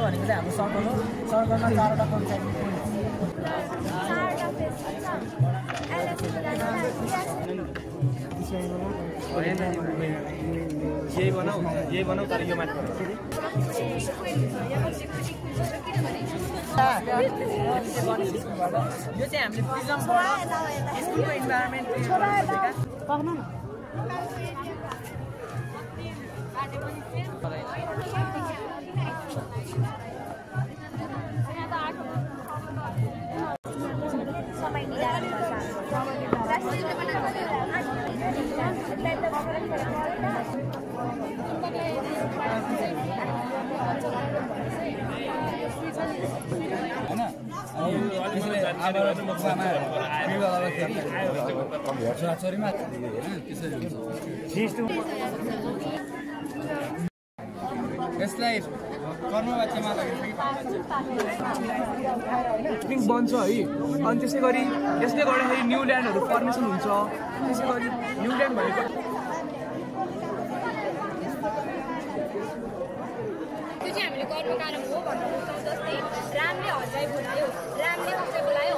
भनेको चाहिँ हाम्रो सर्कल हो सर्कलमा 4वटा कन्सेप्ट यही बनाऊ तर यो माथि यो चाहिँ हामीले प्रिजमबाट स्कुलको इन्भाइरोमेन्ट यसलाई कर्मवाच्यमा बन्छ है अनि त्यसै गरी यसले गर्दाखेरि न्यू ल्यान्डहरू फर्मेसन हुन्छ त्यसै गरी न्यू ल्यान्ड भनेको त्यो चाहिँ हामीले गर्नु कारण हो भनेर बुझ्छौँ जस्तै रामले हजलाई बोलायो रामले कसलाई बोलायो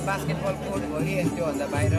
बास्केटबल कोर्ट भयो नि त्योभन्दा बाहिर